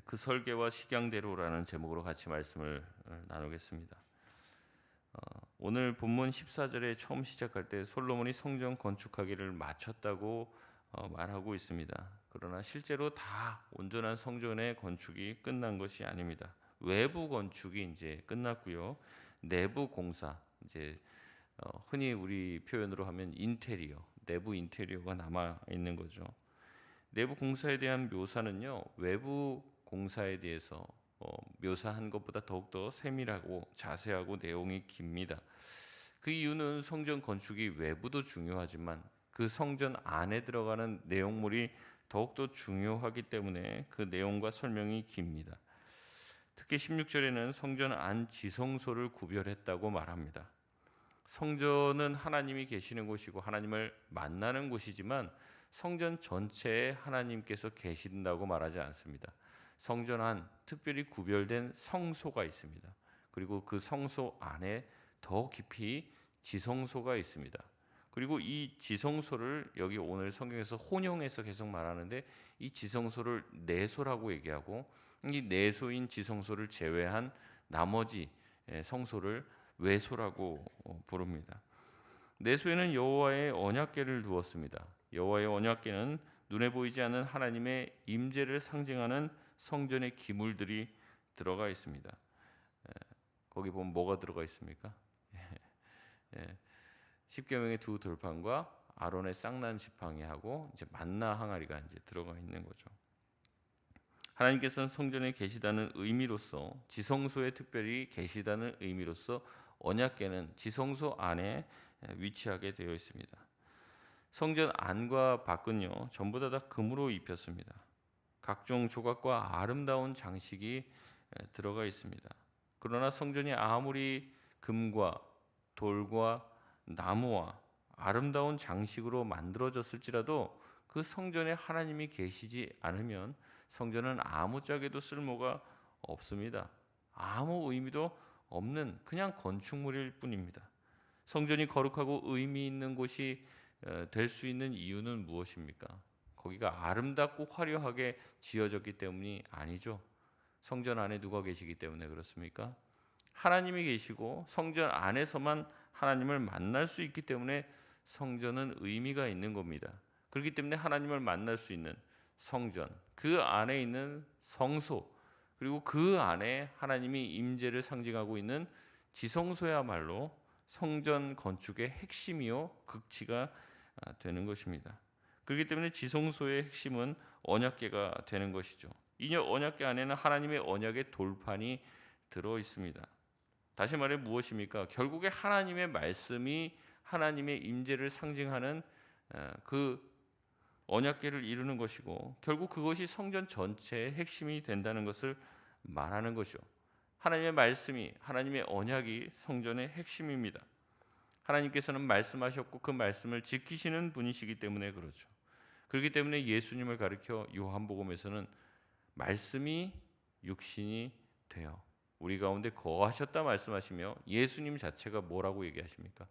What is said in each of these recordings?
그 설계와 식양대로라는 제목으로 같이 말씀을 나누겠습니다. 오늘 본문 14절에 처음 시작할 때 솔로몬이 성전 건축하기를 마쳤다고 말하고 있습니다. 그러나 실제로 다 온전한 성전의 건축이 끝난 것이 아닙니다. 외부 건축이 이제 끝났고요. 내부 공사, 이제 흔히 우리 표현으로 하면 인테리어, 내부 인테리어가 남아 있는 거죠. 내부 공사에 대한 묘사는요, 외부 공사에 대해서 묘사한 것보다 더욱더 세밀하고 자세하고 내용이 깁니다. 그 이유는 성전 건축이 외부도 중요하지만 그 성전 안에 들어가는 내용물이 더욱더 중요하기 때문에 그 내용과 설명이 깁니다. 특히 16절에는 성전 안 지성소를 구별했다고 말합니다. 성전은 하나님이 계시는 곳이고 하나님을 만나는 곳이지만 성전 전체에 하나님께서 계신다고 말하지 않습니다. 성전 안 특별히 구별된 성소가 있습니다. 그리고 그 성소 안에 더 깊이 지성소가 있습니다. 그리고 이 지성소를 여기 오늘 성경에서 혼용해서 계속 말하는데 이 지성소를 내소라고 얘기하고 이 내소인 지성소를 제외한 나머지 성소를 외소라고 부릅니다. 내소에는 여호와의 언약궤를 두었습니다. 여호와의 언약궤는 눈에 보이지 않는 하나님의 임재를 상징하는 성전의 기물들이 들어가 있습니다. 거기 보면 뭐가 들어가 있습니까? 십계명의 두 돌판과 아론의 쌍난 지팡이 하고 이제 만나 항아리가 이제 들어가 있는 거죠. 하나님께서는 성전에 계시다는 의미로서 지성소에 특별히 계시다는 의미로서 언약궤는 지성소 안에 위치하게 되어 있습니다. 성전 안과 밖은요 전부 다 금으로 입혔습니다. 각종 조각과 아름다운 장식이 들어가 있습니다. 그러나 성전이 아무리 금과 돌과 나무와 아름다운 장식으로 만들어졌을지라도 그 성전에 하나님이 계시지 않으면 성전은 아무짝에도 쓸모가 없습니다. 아무 의미도 없는 그냥 건축물일 뿐입니다. 성전이 거룩하고 의미 있는 곳이 될 수 있는 이유는 무엇입니까? 거기가 아름답고 화려하게 지어졌기 때문이 아니죠. 성전 안에 누가 계시기 때문에 그렇습니까? 하나님이 계시고 성전 안에서만 하나님을 만날 수 있기 때문에 성전은 의미가 있는 겁니다. 그렇기 때문에 하나님을 만날 수 있는 성전, 그 안에 있는 성소, 그리고 그 안에 하나님이 임재를 상징하고 있는 지성소야말로 성전 건축의 핵심이요 극치가 되는 것입니다. 그렇기 때문에 지성소의 핵심은 언약궤가 되는 것이죠. 이 언약궤 안에는 하나님의 언약의 돌판이 들어 있습니다. 다시 말해 무엇입니까? 결국에 하나님의 말씀이 하나님의 임재를 상징하는 그 언약궤를 이루는 것이고 결국 그것이 성전 전체의 핵심이 된다는 것을 말하는 것이죠. 하나님의 말씀이 하나님의 언약이 성전의 핵심입니다. 하나님께서는 말씀하셨고 그 말씀을 지키시는 분이시기 때문에 그렇죠. 그렇기 때문에 예수님을 가리켜 요한복음에서는 말씀이 육신이 되어 우리 가운데 거하셨다 말씀하시며 예수님 자체가 뭐라고 얘기하십니까?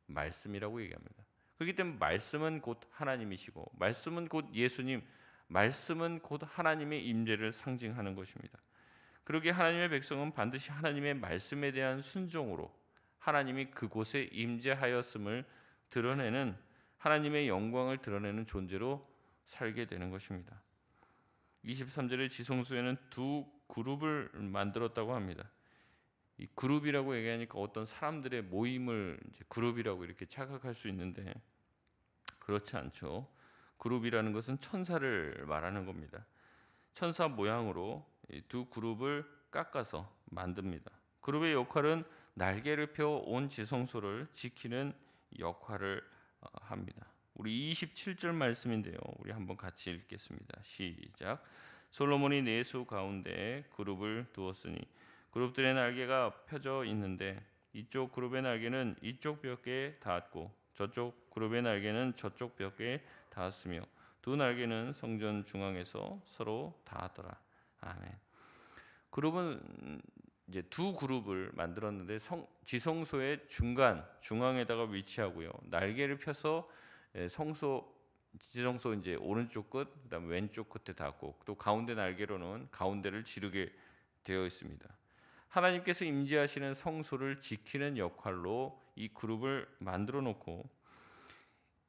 말씀이라고 얘기합니다. 그렇기 때문에 말씀은 곧 하나님이시고 말씀은 곧 예수님, 말씀은 곧 하나님의 임재를 상징하는 것입니다. 그러기에 하나님의 백성은 반드시 하나님의 말씀에 대한 순종으로 하나님이 그곳에 임재하였음을 드러내는 하나님의 영광을 드러내는 존재로 살게 되는 것입니다. 23절의 지성소에는 두 그룹을 만들었다고 합니다. 이 그룹이라고 얘기하니까 어떤 사람들의 모임을 이제 그룹이라고 이렇게 착각할 수 있는데 그렇지 않죠. 그룹이라는 것은 천사를 말하는 겁니다. 천사 모양으로 이 두 그룹을 깎아서 만듭니다. 그룹의 역할은 날개를 펴 온 지성소를 지키는 역할을 합니다. 우리 27절 말씀인데요. 우리 한번 같이 읽겠습니다. 시작. 솔로몬이 내수 가운데 그룹을 두었으니 그룹들의 날개가 펴져 있는데 이쪽 그룹의 날개는 이쪽 벽에 닿았고 저쪽 그룹의 날개는 저쪽 벽에 닿았으며 두 날개는 성전 중앙에서 서로 닿았더라. 아멘. 그룹은 이제 두 그룹을 만들었는데 지성소의 중앙에다가 위치하고요. 날개를 펴서 성소 지성소 이제 오른쪽 끝, 그다음에 왼쪽 끝에 닿고 또 가운데 날개로는 가운데를 지르게 되어 있습니다. 하나님께서 임재하시는 성소를 지키는 역할로 이 그룹을 만들어 놓고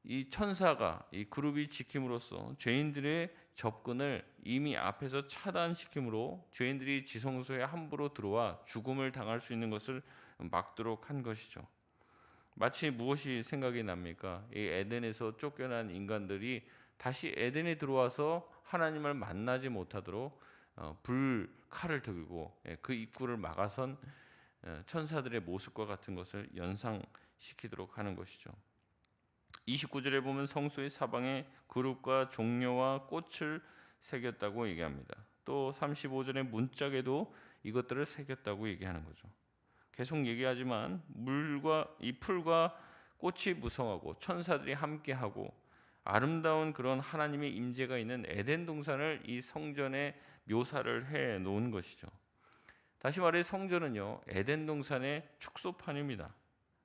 이 천사가 이 그룹이 지킴으로써 죄인들의 접근을 이미 앞에서 차단시키므로 죄인들이 지성소에 함부로 들어와 죽음을 당할 수 있는 것을 막도록 한 것이죠. 마치 무엇이 생각이 납니까? 이 에덴에서 쫓겨난 인간들이 다시 에덴에 들어와서 하나님을 만나지 못하도록 불 칼을 들고 그 입구를 막아선 천사들의 모습과 같은 것을 연상시키도록 하는 것이죠. 29절에 보면 성소의 사방에 그룹과 종려와 꽃을 새겼다고 얘기합니다. 또 35절에 문짝에도 이것들을 새겼다고 얘기하는 거죠. 계속 얘기하지만 물과 이 풀과 꽃이 무성하고 천사들이 함께하고 아름다운 그런 하나님의 임재가 있는 에덴 동산을 이 성전에 묘사를 해 놓은 것이죠. 다시 말해 성전은요 에덴 동산의 축소판입니다.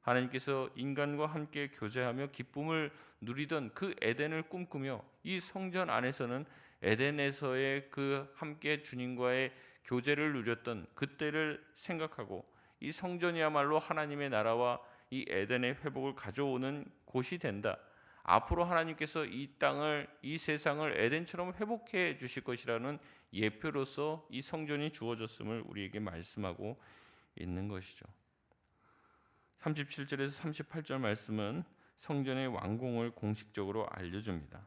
하나님께서 인간과 함께 교제하며 기쁨을 누리던 그 에덴을 꿈꾸며 이 성전 안에서는 에덴에서의 그 함께 주님과의 교제를 누렸던 그때를 생각하고 이 성전이야말로 하나님의 나라와 이 에덴의 회복을 가져오는 곳이 된다. 앞으로 하나님께서 이 땅을 이 세상을 에덴처럼 회복해 주실 것이라는 예표로서 이 성전이 주어졌음을 우리에게 말씀하고 있는 것이죠. 37절에서 38절 말씀은 성전의 완공을 공식적으로 알려줍니다.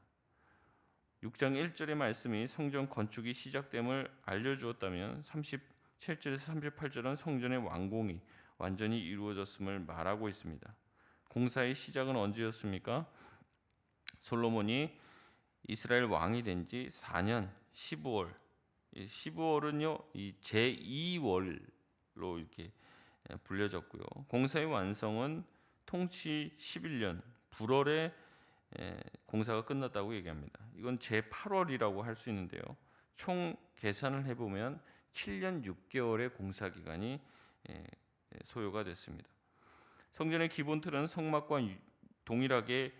6장 1절의 말씀이 성전 건축이 시작됨을 알려주었다면 37절에서 38절은 성전의 완공이 완전히 이루어졌음을 말하고 있습니다. 공사의 시작은 언제였습니까? 솔로몬이 이스라엘 왕이 된 지 4년 15월 15월은요 이 제2월로 이렇게 불려졌고요. 공사의 완성은 통치 11년 불월에 공사가 끝났다고 얘기합니다. 이건 제8월이라고 할 수 있는데요. 총 계산을 해보면 7년 6개월의 공사 기간이 소요가 됐습니다. 성전의 기본 틀은 성막과 동일하게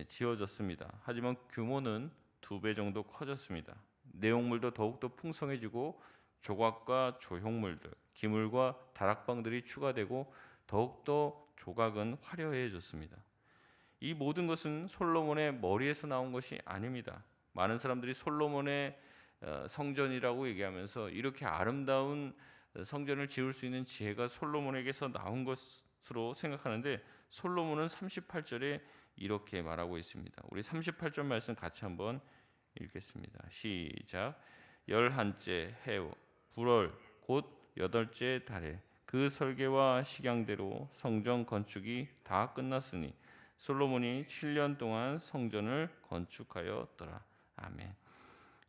지어졌습니다. 하지만 규모는 2배 정도 커졌습니다. 내용물도 더욱더 풍성해지고 조각과 조형물들, 기물과 다락방들이 추가되고 더욱더 조각은 화려해졌습니다. 이 모든 것은 솔로몬의 머리에서 나온 것이 아닙니다. 많은 사람들이 솔로몬의 성전이라고 얘기하면서 이렇게 아름다운 성전을 지을 수 있는 지혜가 솔로몬에게서 나온 것으로 생각하는데 솔로몬은 38절에 이렇게 말하고 있습니다. 우리 38절 말씀 같이 한번 읽겠습니다. 시작. 열한째 해 불월 곧 8째 달에 그 설계와 식양대로 성전 건축이 다 끝났으니 솔로몬이 7년 동안 성전을 건축하였더라. 아멘.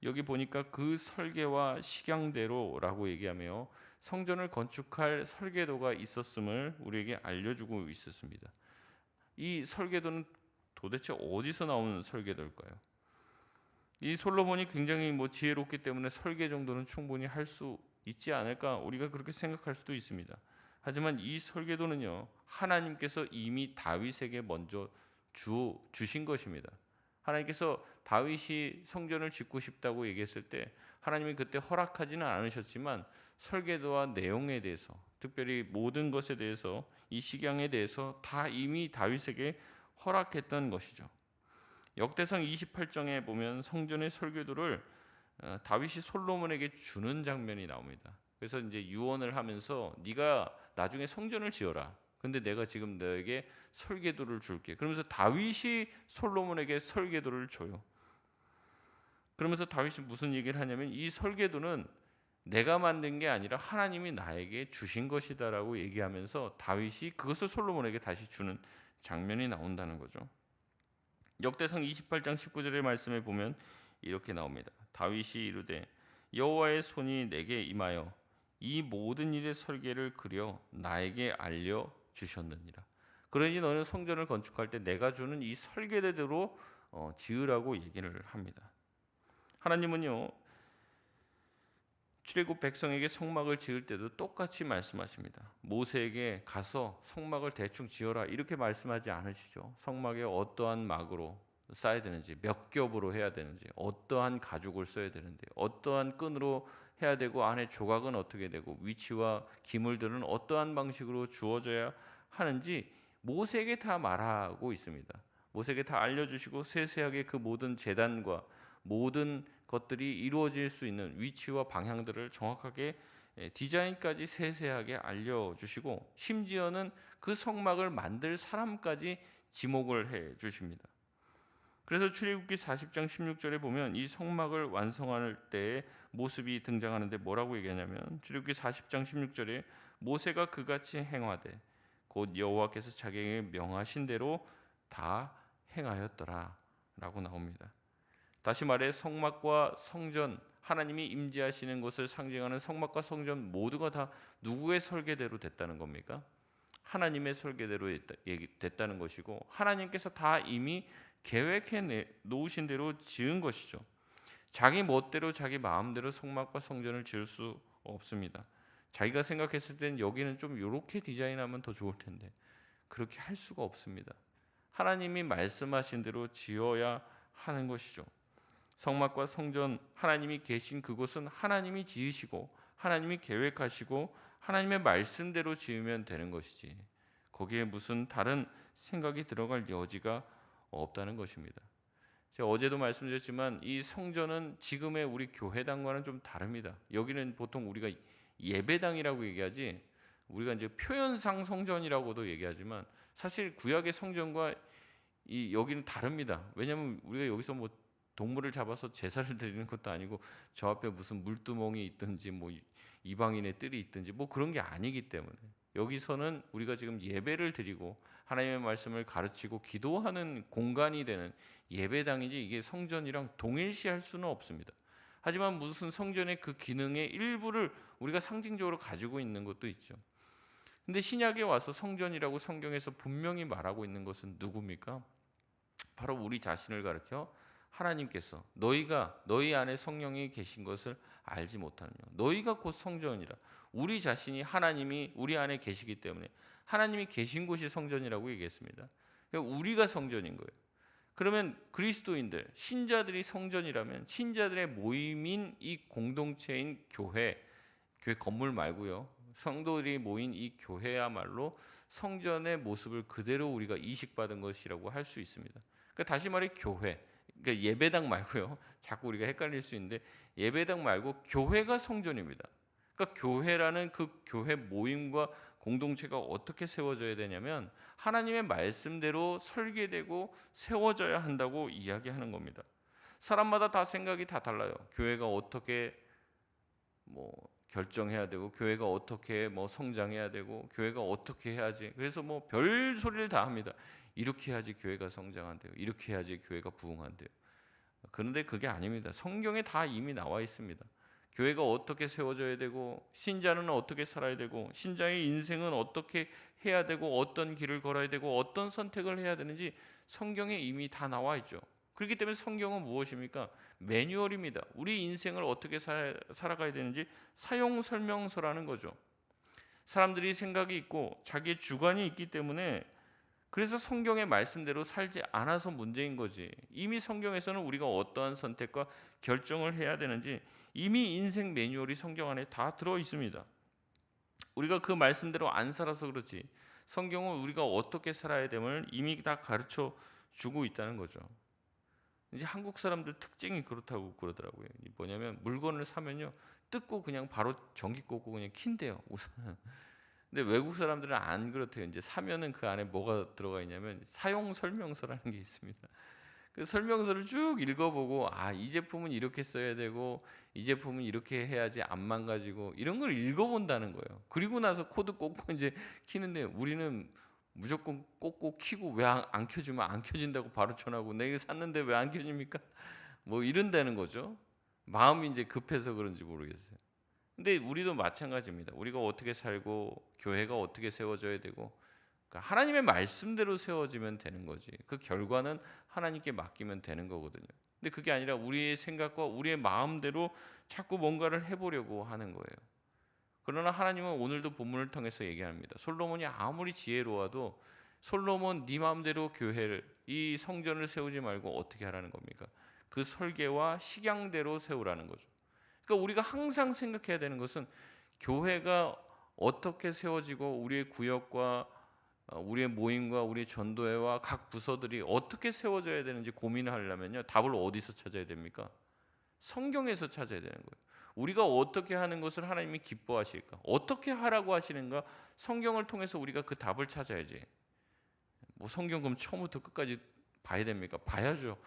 여기 보니까 그 설계와 식양대로라고 얘기하며 성전을 건축할 설계도가 있었음을 우리에게 알려주고 있었습니다. 이 설계도는 도대체 어디서 나오는 설계도일까요? 이 솔로몬이 굉장히 지혜롭기 때문에 설계 정도는 충분히 할 수 있지 않을까 우리가 그렇게 생각할 수도 있습니다. 하지만 이 설계도는요 하나님께서 이미 다윗에게 먼저 주신 것입니다. 하나님께서 다윗이 성전을 짓고 싶다고 얘기했을 때 하나님이 그때 허락하지는 않으셨지만 설계도와 내용에 대해서 특별히 모든 것에 대해서 이 식양에 대해서 다 이미 다윗에게 허락했던 것이죠. 역대상 28장에 보면 성전의 설계도를 다윗이 솔로몬에게 주는 장면이 나옵니다. 그래서 이제 유언을 하면서 네가 나중에 성전을 지어라. 근데 내가 지금 너에게 설계도를 줄게. 그러면서 다윗이 솔로몬에게 설계도를 줘요. 그러면서 다윗이 무슨 얘기를 하냐면 이 설계도는 내가 만든 게 아니라 하나님이 나에게 주신 것이다라고 얘기하면서 다윗이 그것을 솔로몬에게 다시 주는 장면이 나온다는 거죠. 역대상 28장 19절의 말씀에 보면 이렇게 나옵니다. 다윗이 이르되 여호와의 손이 내게 임하여 이 모든 일의 설계를 그려 나에게 알려 주셨느니라. 그러니 너는 성전을 건축할 때 내가 주는 이 설계대로 지으라고 얘기를 합니다. 하나님은요 출애굽 백성에게 성막을 지을 때도 똑같이 말씀하십니다. 모세에게 가서 성막을 대충 지어라 이렇게 말씀하지 않으시죠. 성막에 어떠한 막으로 쌓아야 되는지, 몇 겹으로 해야 되는지, 어떠한 가죽을 써야 되는데, 어떠한 끈으로 해야 되고, 안에 조각은 어떻게 되고, 위치와 기물들은 어떠한 방식으로 주어져야 하는지 모세에게 다 말하고 있습니다. 모세에게 다 알려주시고 세세하게 그 모든 제단과 모든 것들이 이루어질 수 있는 위치와 방향들을 정확하게 디자인까지 세세하게 알려주시고, 심지어는 그 성막을 만들 사람까지 지목을 해 주십니다. 그래서 출애굽기 40장 16절에 보면 이 성막을 완성할 때의 모습이 등장하는데 뭐라고 얘기하냐면, 출애굽기 40장 16절에 모세가 그같이 행하되 곧 여호와께서 자기에게 명하신 대로 다 행하였더라 라고 나옵니다. 다시 말해 성막과 성전, 하나님이 임재하시는 곳을 상징하는 성막과 성전 모두가 다 누구의 설계대로 됐다는 겁니까? 하나님의 설계대로 됐다는 것이고, 하나님께서 다 이미 계획해 놓으신 대로 지은 것이죠. 자기 멋대로 자기 마음대로 성막과 성전을 지을 수 없습니다. 자기가 생각했을 땐 여기는 좀 이렇게 디자인하면 더 좋을 텐데 그렇게 할 수가 없습니다. 하나님이 말씀하신 대로 지어야 하는 것이죠. 성막과 성전, 하나님이 계신 그곳은 하나님이 지으시고 하나님이 계획하시고 하나님의 말씀대로 지으면 되는 것이지, 거기에 무슨 다른 생각이 들어갈 여지가 없다는 것입니다. 제가 어제도 말씀드렸지만 이 성전은 지금의 우리 교회당과는 좀 다릅니다. 여기는 보통 우리가 예배당이라고 얘기하지, 우리가 이제 표현상 성전이라고도 얘기하지만 사실 구약의 성전과 이 여기는 다릅니다. 왜냐하면 우리가 여기서 뭐 동물을 잡아서 제사를 드리는 것도 아니고 저 앞에 무슨 물두멍이 있든지 뭐 이방인의 뜰이 있든지 뭐 그런 게 아니기 때문에, 여기서는 우리가 지금 예배를 드리고 하나님의 말씀을 가르치고 기도하는 공간이 되는 예배당이지 이게 성전이랑 동일시할 수는 없습니다. 하지만 무슨 성전의 그 기능의 일부를 우리가 상징적으로 가지고 있는 것도 있죠. 근데 신약에 와서 성전이라고 성경에서 분명히 말하고 있는 것은 누굽니까? 바로 우리 자신을 가리켜 하나님께서 너희가 너희 안에 성령이 계신 것을 알지 못하느냐, 너희가 곧 성전이라. 우리 자신이 하나님이 우리 안에 계시기 때문에 하나님이 계신 곳이 성전이라고 얘기했습니다. 그러니까 우리가 성전인 거예요. 그러면 그리스도인들, 신자들이 성전이라면 신자들의 모임인 이 공동체인 교회 건물 말고요, 성도들이 모인 이 교회야말로 성전의 모습을 그대로 우리가 이식받은 것이라고 할 수 있습니다. 그러니까 다시 말해 교회, 그러니까 예배당 말고요, 자꾸 우리가 헷갈릴 수 있는데 예배당 말고 교회가 성전입니다. 그러니까 교회라는 그 교회 모임과 공동체가 어떻게 세워져야 되냐면 하나님의 말씀대로 설계되고 세워져야 한다고 이야기하는 겁니다. 사람마다 다 생각이 다 달라요. 교회가 어떻게 뭐 결정해야 되고, 교회가 어떻게 뭐 성장해야 되고, 교회가 어떻게 해야지, 그래서 뭐 별 소리를 다 합니다. 이렇게 해야지 교회가 성장한대요. 이렇게 해야지 교회가 부흥한대요. 그런데 그게 아닙니다. 성경에 다 이미 나와 있습니다. 교회가 어떻게 세워져야 되고, 신자는 어떻게 살아야 되고, 신자의 인생은 어떻게 해야 되고, 어떤 길을 걸어야 되고, 어떤 선택을 해야 되는지 성경에 이미 다 나와 있죠. 그렇기 때문에 성경은 무엇입니까? 매뉴얼입니다. 우리 인생을 어떻게 살아가야 되는지 사용 설명서라는 거죠. 사람들이 생각이 있고 자기의 주관이 있기 때문에, 그래서 성경의 말씀대로 살지 않아서 문제인 거지. 이미 성경에서는 우리가 어떠한 선택과 결정을 해야 되는지 이미 인생 매뉴얼이 성경 안에 다 들어 있습니다. 우리가 그 말씀대로 안 살아서 그렇지, 성경은 우리가 어떻게 살아야 됨을 이미 다 가르쳐 주고 있다는 거죠. 이제 한국 사람들 특징이 그렇다고 그러더라고요. 뭐냐면 물건을 사면요, 뜯고 그냥 바로 전기 꽂고 그냥 킨대요, 우선은. 근데 외국 사람들은 안 그렇대요. 이제 사면은 그 안에 뭐가 들어가 있냐면 사용 설명서라는 게 있습니다. 그 설명서를 쭉 읽어보고, 아, 이 제품은 이렇게 써야 되고 이 제품은 이렇게 해야지 안 망가지고, 이런 걸 읽어본다는 거예요. 그리고 나서 코드 꽂고 이제 키는데, 우리는 무조건 꽂고 키고 왜 안 켜지면 안 켜진다고 바로 전하고, 내가 샀는데 왜 안 켜집니까? 뭐 이런다는 거죠. 마음이 이제 급해서 그런지 모르겠어요. 근데 우리도 마찬가지입니다. 우리가 어떻게 살고 교회가 어떻게 세워져야 되고, 그러니까 하나님의 말씀대로 세워지면 되는 거지. 그 결과는 하나님께 맡기면 되는 거거든요. 근데 그게 아니라 우리의 생각과 우리의 마음대로 자꾸 뭔가를 해보려고 하는 거예요. 그러나 하나님은 오늘도 본문을 통해서 얘기합니다. 솔로몬이 아무리 지혜로워도 솔로몬 네 마음대로 교회를 이 성전을 세우지 말고 어떻게 하라는 겁니까? 그 설계와 식양대로 세우라는 거죠. 그러니까 우리가 항상 생각해야 되는 것은 교회가 어떻게 세워지고 우리의 구역과 우리의 모임과 우리의 전도회와 각 부서들이 어떻게 세워져야 되는지 고민을 하려면요. 답을 어디서 찾아야 됩니까? 성경에서 찾아야 되는 거예요. 우리가 어떻게 하는 것을 하나님이 기뻐하실까? 어떻게 하라고 하시는가? 성경을 통해서 우리가 그 답을 찾아야지. 뭐 성경 그럼 처음부터 끝까지 봐야 됩니까? 봐야죠.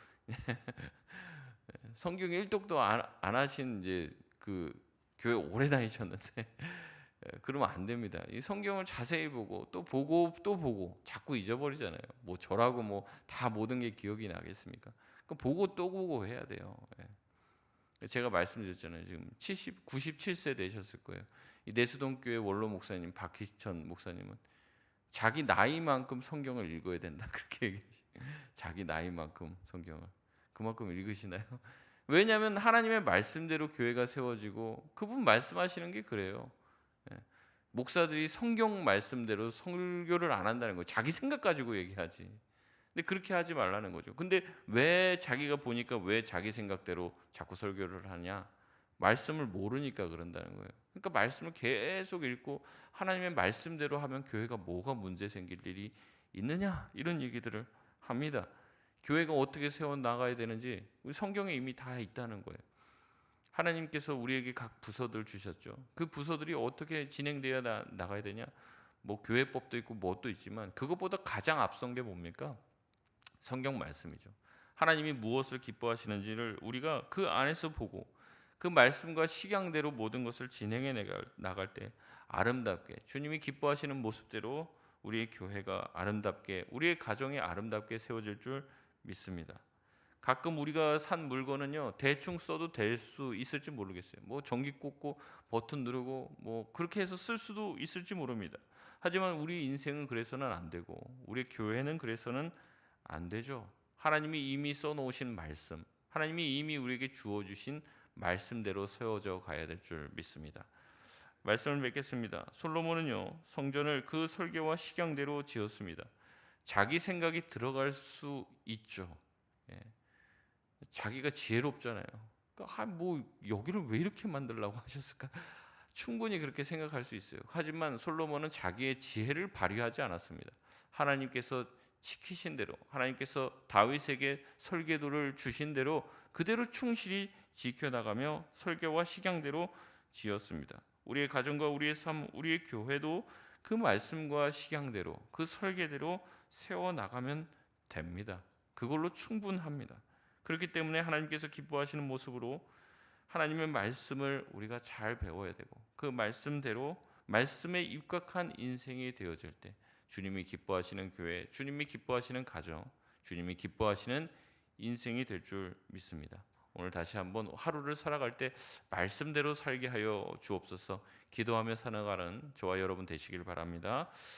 성경 일독도 안 하신 이제 그 교회 오래 다니셨는데 그러면 안 됩니다. 이 성경을 자세히 보고 또 보고 또 보고 자꾸 잊어버리잖아요. 뭐 저라고 뭐 다 모든 게 기억이 나겠습니까? 그 보고 또 보고 해야 돼요. 제가 말씀드렸잖아요. 지금 97세 되셨을 거예요. 이 내수동 교회 원로 목사님 박희천 목사님은 자기 나이만큼 성경을 읽어야 된다 그렇게 얘기해요. 자기 나이만큼 성경을 그만큼 읽으시나요? 왜냐하면 하나님의 말씀대로 교회가 세워지고 그분 말씀하시는 게 그래요. 목사들이 성경 말씀대로 설교를 안 한다는 거예요. 자기 생각 가지고 얘기하지. 근데 그렇게 하지 말라는 거죠. 근데 왜 자기가 보니까 왜 자기 생각대로 자꾸 설교를 하냐? 말씀을 모르니까 그런다는 거예요. 그러니까 말씀을 계속 읽고 하나님의 말씀대로 하면 교회가 뭐가 문제 생길 일이 있느냐? 이런 얘기들을 합니다. 교회가 어떻게 세워 나가야 되는지 성경에 이미 다 있다는 거예요. 하나님께서 우리에게 각 부서들 주셨죠. 그 부서들이 어떻게 진행되어 나가야 되냐? 뭐 교회법도 있고 뭣도 있지만 그것보다 가장 앞선 게 뭡니까? 성경 말씀이죠. 하나님이 무엇을 기뻐하시는지를 우리가 그 안에서 보고 그 말씀과 식양대로 모든 것을 진행해 나갈 때 아름답게 주님이 기뻐하시는 모습대로 우리의 교회가 아름답게 우리의 가정이 아름답게 세워질 줄 믿습니다. 가끔 우리가 산 물건은요 대충 써도 될 수 있을지 모르겠어요. 뭐 전기 꽂고 버튼 누르고 뭐 그렇게 해서 쓸 수도 있을지 모릅니다. 하지만 우리 인생은 그래서는 안 되고 우리 교회는 그래서는 안 되죠. 하나님이 이미 써놓으신 말씀, 하나님이 이미 우리에게 주어주신 말씀대로 세워져 가야 될 줄 믿습니다. 말씀을 맺겠습니다. 솔로몬은요 성전을 그 설계와 식양대로 지었습니다. 자기 생각이 들어갈 수 있죠. 예. 자기가 지혜롭잖아요. 그러니까 뭐 여기를 왜 이렇게 만들려고 하셨을까? 충분히 그렇게 생각할 수 있어요. 하지만 솔로몬은 자기의 지혜를 발휘하지 않았습니다. 하나님께서 시키신 대로 하나님께서 다윗에게 설계도를 주신 대로 그대로 충실히 지켜나가며 설계와 식양대로 지었습니다. 우리의 가정과 우리의 삶, 우리의 교회도 그 말씀과 식양대로 그 설계대로 세워나가면 됩니다. 그걸로 충분합니다. 그렇기 때문에 하나님께서 기뻐하시는 모습으로 하나님의 말씀을 우리가 잘 배워야 되고 그 말씀대로 말씀에 입각한 인생이 되어질 때 주님이 기뻐하시는 교회, 주님이 기뻐하시는 가정, 주님이 기뻐하시는 인생이 될 줄 믿습니다. 오늘 다시 한번 하루를 살아갈 때 말씀대로 살게 하여 주옵소서. 기도하며 살아가는 저와 여러분 되시길 바랍니다.